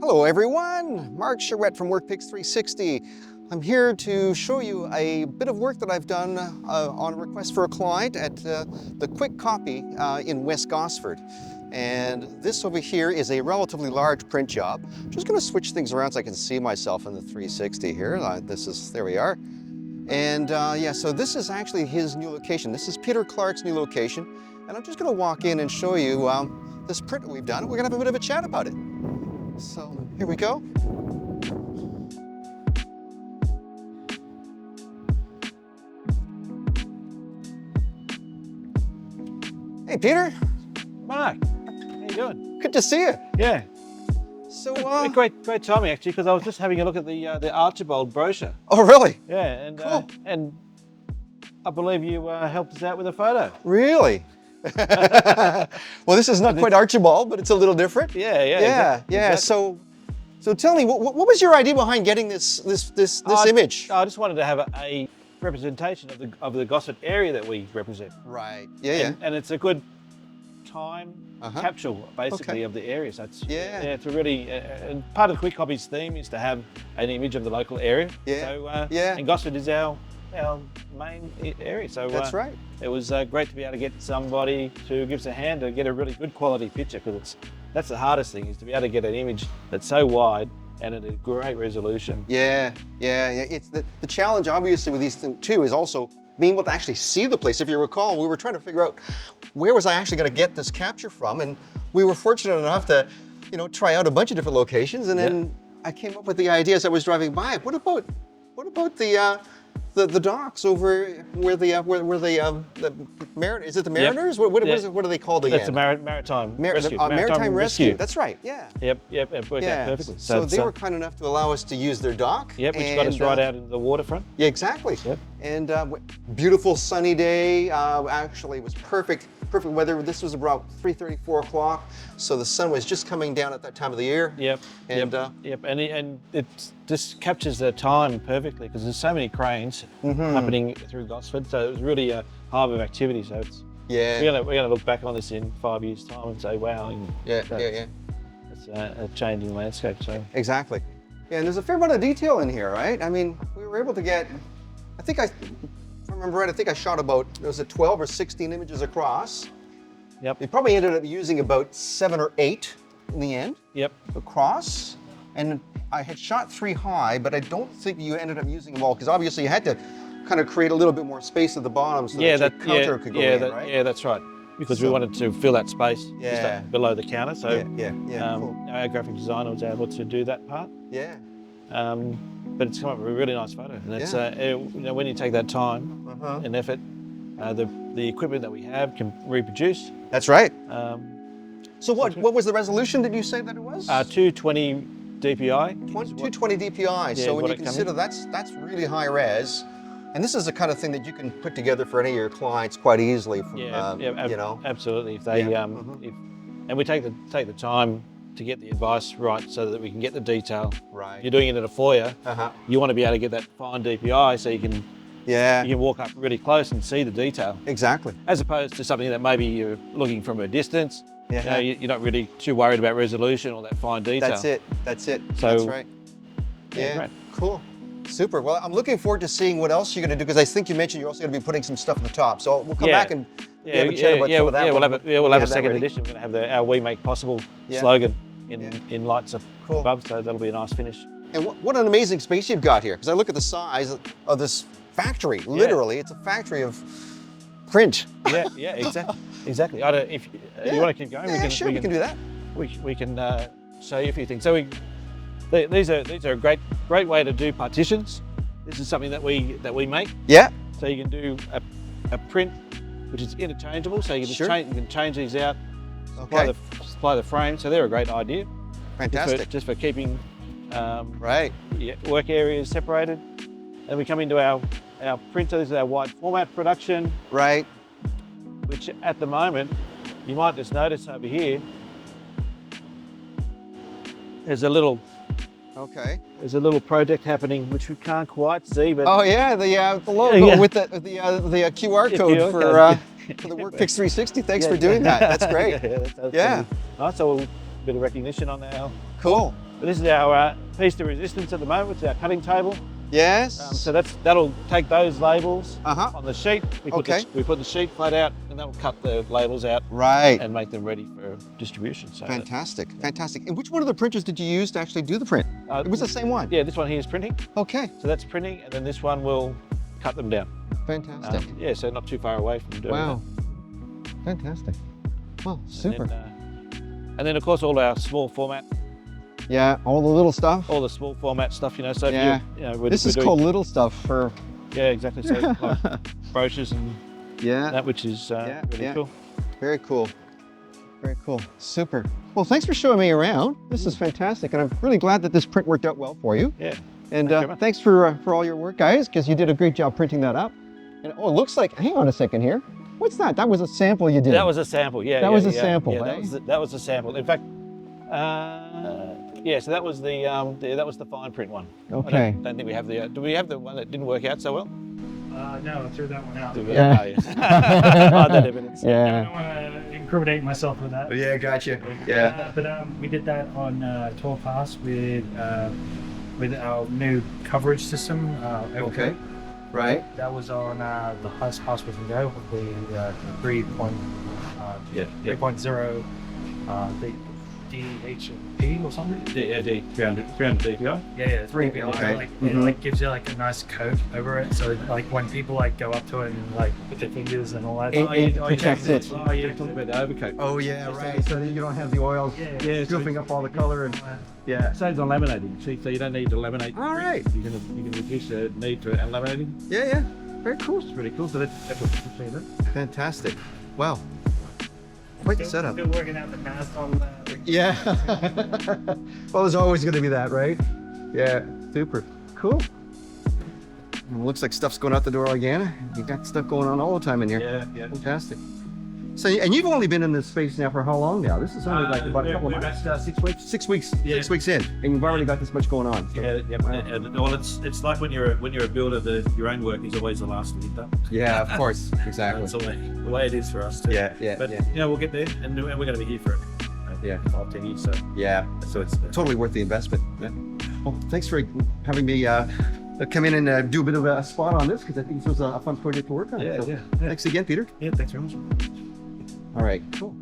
Hello everyone, Mark Charette from WorkPix 360. I'm here to show you a bit of work that I've done on a request for a client at the Kwik Kopy in West Gosford. And this over here is a relatively large print job. I'm just going to switch things around so I can see myself in the 360 here. There we are. And yeah, so this is actually his new location. This is Peter Clarke's new location. And I'm just going to walk in and show you this print that we've done. We're going to have a bit of a chat about it. So here we go. Hey Peter. Mark, how you doing? Good to see you. Yeah. So great timing actually, because I was just having a look at the Archibald brochure. Oh really? Yeah, and cool. And I believe you helped us out with a photo. Really? Well, this is not quite Archibald, but it's a little different. Yeah. Exactly. So tell me, what was your idea behind getting this image? I just wanted to have a representation of the Gosford area that we represent. Right. Yeah. And it's a good time capsule, basically, of the area. So it's a really and part of Kwik Kopy's theme is to have an image of the local area. Yeah. So and Gosford is our main area. So that's right. It was great to be able to get somebody to give us a hand to get a really good quality picture, because that's the hardest thing, is to be able to get an image that's so wide and at a great resolution. Yeah. It's the challenge, obviously, with these things too, is also being able to actually see the place. If you recall, we were trying to figure out where was I actually going to get this capture from, and we were fortunate enough to, try out a bunch of different locations, and then I came up with the idea as I was driving by. What about the docks over where the Mariners? Is it the Mariners? Yep. What are they called again? That's the Maritime Rescue. Maritime Rescue. That's right. Yeah. Yep. It worked out perfectly. So they were kind enough to allow us to use their dock. Yep, which got us right out into the waterfront. Yeah, exactly. Yep. And beautiful sunny day. Actually, it was perfect weather. This was about 3:30, 4 o'clock. So the sun was just coming down at that time of the year. Yep. And it just captures the time perfectly, because there's so many cranes happening through Gosford. So it was really a hive of activity. So it's we're gonna look back on this in 5 years' time and say, wow. It's a changing landscape. So exactly. Yeah, and there's a fair amount of detail in here, right? I mean, we were able to get, if I remember right, I think I shot about, was it 12 or 16 images across. Yep. We probably ended up using about 7 or 8 in the end. Yep. Across. And I had shot 3 high, but I don't think you ended up using them all, because obviously you had to kind of create a little bit more space at the bottom so that your counter could go in, right? Yeah, that's right. Because we wanted to fill that space just below the counter. So cool. Our graphic designer was able to do that part. Yeah. But it's come up with a really nice photo. And it's when you take that time and effort, the equipment that we have can reproduce. That's right. So what was the resolution that you say that it was? 220 DPI. 220 DPI. So when you consider that's really high res. And this is the kind of thing that you can put together for any of your clients quite easily. Absolutely. If they, and we take the time to get the advice right, so that we can get the detail. Right. You're doing it in a foyer. You want to be able to get that fine DPI so you can walk up really close and see the detail. Exactly. As opposed to something that maybe you're looking from a distance. You're not really too worried about resolution or that fine detail. That's it. So, that's right. Yeah. Great. Cool. Super. Well, I'm looking forward to seeing what else you're going to do, because I think you mentioned you're also going to be putting some stuff at the top. So we'll come back and have a chat about some of that. We'll have a second edition. We're going to have our "We Make Possible" slogan in lights above. So that'll be a nice finish. And what an amazing space you've got here, because I look at the size of this factory. Literally, it's a factory of print. Exactly. I don't, if you want to keep going, we can do that. We can show you a few things. So these are a great way to do partitions. This is something that we make. Yeah. So you can do a print which is interchangeable. So you can change these out. Supply the frame. So they're a great idea. Fantastic. Just for keeping work areas separated. And we come into our printer. This is our wide format production. Right. Which at the moment, you might just notice over here, there's a little project happening which we can't quite see, but the logo with the QR code for the WorkPix 360. Thanks for doing that. That's great. Nice. So a bit of recognition on our But this is our piece de resistance at the moment. It's our cutting table. Yes. So that'll take those labels Uh-huh. on the sheet. We put the sheet flat out, and that will cut the labels out. Right. And make them ready for distribution. So Fantastic, fantastic. And which one of the printers did you use to actually do the print? It was the same one? Yeah, this one here is printing. Okay. So that's printing, and then this one will cut them down. Fantastic. Yeah, so not too far away from doing wow. Fantastic. Well, super. And then of course all our small format. Yeah, all the little stuff. All the small format stuff, you know. So yeah. This is called little stuff for. Yeah, exactly. So like brochures and that, which is really cool. Very cool. Very cool. Super. Well, thanks for showing me around. This is fantastic, and I'm really glad that this print worked out well for you. Yeah. And thanks for all your work, guys, because you did a great job printing that up. And oh, it looks like. Hang on a second here. What's that? That was a sample you did. That was a sample. Yeah. That was a sample. Yeah, eh? that was a sample. In fact. Yeah, so that was the fine print one. Okay. I don't think we have the. Do we have the one that didn't work out so well? No, I threw that one out. Yeah. That evidence. I don't want to incriminate myself with that. Yeah, gotcha. Yeah. But we did that on 12 pass with our new coverage system. Okay. Right. That was on the highest pass we can go with the 3.0 DHP or something? Yeah, 300 DPI. Yeah, 3 DPI. Okay. Like, it like gives you like a nice coat over it, so like when people like go up to it and like put their fingers and all that. It protects it. Oh, yeah, talking about the overcoat. Oh yeah, right. So then you don't have the oil scooping up all the color and it saves on laminating. See, so you don't need to laminate. All right. You can reduce the need for laminating. Yeah. Very cool. It's really cool. So that's what we're seeing there. Fantastic. Wow. Quite the setup. Still working out the math on that. Yeah. Well, there's always going to be that, right? Yeah. Super. Cool. Well, looks like stuff's going out the door again. You got stuff going on all the time in here. Yeah. Fantastic. So, and you've only been in this space now for how long now? This is only like about a couple of months. 6 weeks. 6 weeks. Yeah. 6 weeks in, and you've already got this much going on. So. Yeah. Well, it's like when you're a builder, your own work is always the last to get done. Yeah, of course. Exactly. That's the way it is for us too. Yeah. But we'll get there, and we're going to be here for 5, 10 years. So so it's totally worth the investment. Yeah. Well, thanks for having me come in and do a bit of a spot on this, because I think this was a fun project to work on. Yeah. Thanks again, Peter. Yeah, thanks very much. All right, cool.